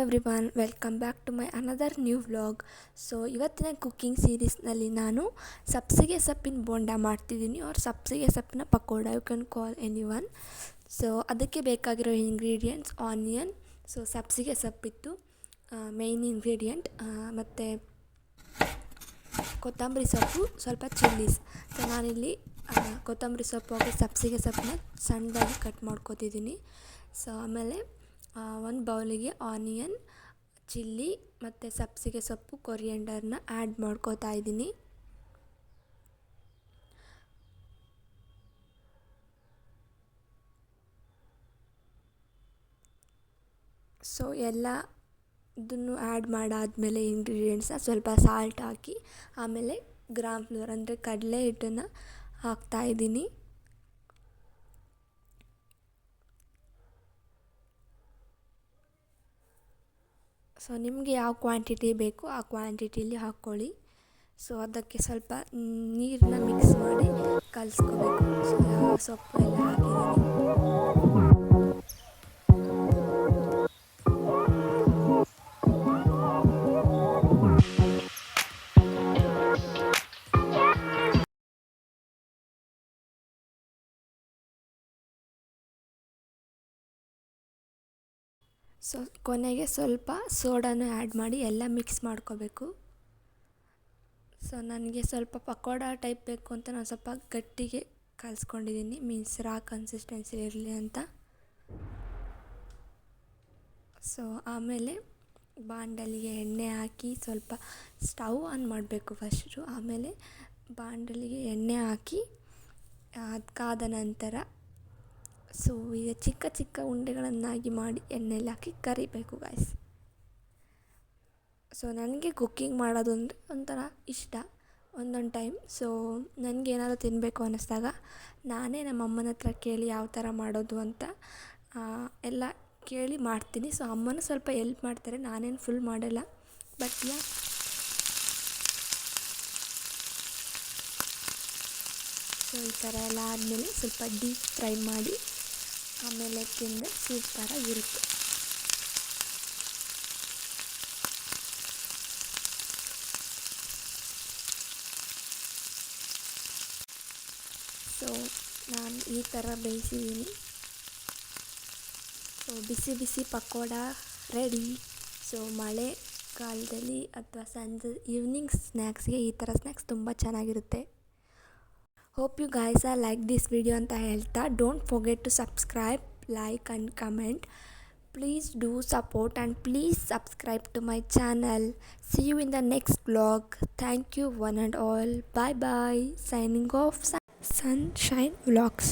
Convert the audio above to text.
Everyone, welcome back to my another new vlog. So ಇವತ್ತಿನ cooking ಸೀರೀಸ್ನಲ್ಲಿ ನಾನು ಸಬ್ಸಿಗೆ ಸೊಪ್ಪಿನ ಬೋಂಡ ಮಾಡ್ತಿದ್ದೀನಿ, ಅವ್ರ ಸಬ್ಸಿಗೆ ಸೊಪ್ಪಿನ pakoda, you can call anyone. So ಅದಕ್ಕೆ ಬೇಕಾಗಿರೋ ಇಂಗ್ರೀಡಿಯೆಂಟ್ಸ್ ಆನಿಯನ್, ಸೊ ಸಬ್ಸಿಗೆ ಸೊಪ್ಪಿತ್ತು ಮೇಯ್ನ್ ಇಂಗ್ರೀಡಿಯೆಂಟ್, ಮತ್ತು ಕೊತ್ತಂಬರಿ ಸೊಪ್ಪು, ಸ್ವಲ್ಪ ಚಿಲ್ಲೀಸ್. ಸೊ ನಾನಿಲ್ಲಿ ಕೊತ್ತಂಬರಿ ಸೊಪ್ಪು ಹಾಕಿ ಸಬ್ಸಿಗೆ ಸೊಪ್ಪನ್ನ ಸಣ್ಣದಾಗಿ ಕಟ್ ಮಾಡ್ಕೊತಿದ್ದೀನಿ. ಸೊ ಆಮೇಲೆ ಒಂದು ಬೌಲಿಗೆ ಆನಿಯನ್, ಚಿಲ್ಲಿ ಮತ್ತು ಸಬ್ಸಿಗೆ ಸೊಪ್ಪು, ಕೊರಿಯಂಡರ್ನ ಆ್ಯಡ್ ಮಾಡ್ಕೋತಾ ಇದ್ದೀನಿ. ಸೊ ಎಲ್ಲ ಇದನ್ನು ಆ್ಯಡ್ ಮಾಡಾದಮೇಲೆ ಇಂಗ್ರೀಡಿಯೆಂಟ್ಸ್ನ ಸ್ವಲ್ಪ ಸಾಲ್ಟ್ ಹಾಕಿ ಆಮೇಲೆ ಗ್ರಾಮ್ ಫ್ಲೋರ್ ಅಂದರೆ ಕಡಲೆ ಹಿಟ್ಟನ್ನು ಹಾಕ್ತಾಯಿದ್ದೀನಿ. ಸೊ ನಿಮಗೆ ಯಾವ ಕ್ವಾಂಟಿಟಿ ಬೇಕು ಆ ಕ್ವಾಂಟಿಟಿಲಿ ಹಾಕ್ಕೊಳ್ಳಿ. ಸೊ ಅದಕ್ಕೆ ಸ್ವಲ್ಪ ನೀರನ್ನ ಮಿಕ್ಸ್ ಮಾಡಿ ಕಲಿಸ್ಕೋಬೇಕು. ಸೊ ಸೊಪ್ಪು ಎಲ್ಲ ಹಾಕಿದ್ದೀನಿ. ಸೊ ಕೊನೆಗೆ ಸ್ವಲ್ಪ ಸೋಡಾನು ಆ್ಯಡ್ ಮಾಡಿ ಎಲ್ಲ ಮಿಕ್ಸ್ ಮಾಡ್ಕೋಬೇಕು. ಸೊ ನನಗೆ ಸ್ವಲ್ಪ ಪಕೋಡ ಟೈಪ್ ಬೇಕು ಅಂತ ನಾನು ಸ್ವಲ್ಪ ಗಟ್ಟಿಗೆ ಕಲಿಸ್ಕೊಂಡಿದ್ದೀನಿ, ಮೀನ್ಸ್ ರಾ ಕನ್ಸಿಸ್ಟೆನ್ಸಿ ಇರಲಿ ಅಂತ. ಸೊ ಆಮೇಲೆ ಬಾಣಲಿಗೆ ಎಣ್ಣೆ ಹಾಕಿ ಸ್ವಲ್ಪ ಸ್ಟವ್ ಆನ್ ಮಾಡಬೇಕು ಫಸ್ಟು. ಆಮೇಲೆ ಬಾಣಲಿಗೆ ಎಣ್ಣೆ ಹಾಕಿ ಅದು ಕಾದ ನಂತರ ಸೊ ಈಗ ಚಿಕ್ಕ ಚಿಕ್ಕ ಉಂಡೆಗಳನ್ನಾಗಿ ಮಾಡಿ ಎಣ್ಣೆಯಲ್ಲಿ ಹಾಕಿ ಕರಿಬೇಕು ಗಾಯ್ಸ್. ಸೊ ನನಗೆ ಕುಕ್ಕಿಂಗ್ ಮಾಡೋದು ಅಂದರೆ ಒಂಥರ ಇಷ್ಟ ಒಂದೊಂದು ಟೈಮ್. ಸೊ ನನಗೇನಾದರೂ ತಿನ್ನಬೇಕು ಅನ್ನಿಸ್ದಾಗ ನಾನೇ ನಮ್ಮ ಅಮ್ಮನ ಹತ್ರ ಕೇಳಿ ಯಾವ ಥರ ಮಾಡೋದು ಅಂತ ಎಲ್ಲ ಕೇಳಿ ಮಾಡ್ತೀನಿ. ಸೊ ಅಮ್ಮನೂ ಸ್ವಲ್ಪ ಎಲ್ಪ್ ಮಾಡ್ತಾರೆ, ನಾನೇನು ಫುಲ್ ಮಾಡಲ್ಲ, ಬಟ್ ಸೊ ಈ ಥರ ಎಲ್ಲ ಆದಮೇಲೆ ಸ್ವಲ್ಪ ಡೀಪ್ ಫ್ರೈ ಮಾಡಿ ಆಮೇಲೆ ತಿಂದರೆ ಸೂಪರಾಗಿರುತ್ತೆ. ಸೊ ನಾನು ಈ ಥರ ಬೇಯಿಸಿದ್ದೀನಿ. ಸೊ ಬಿಸಿ ಬಿಸಿ ಪಕೋಡ ರೆಡಿ. ಸೊ ಮಳೆಗಾಲದಲ್ಲಿ ಅಥವಾ ಸಂಜೆ ಈವ್ನಿಂಗ್ ಸ್ನ್ಯಾಕ್ಸ್ಗೆ ಈ ಥರ ಸ್ನ್ಯಾಕ್ಸ್ ತುಂಬ ಚೆನ್ನಾಗಿರುತ್ತೆ. Hope you guys are like this video ಅಂತ ಹೇಳ್ತಾ, don't forget to subscribe, like and comment. Please do support and please subscribe to my channel. See you in the next vlog. Thank you one and all. Bye bye. Signing off, Sunshine Vlogs.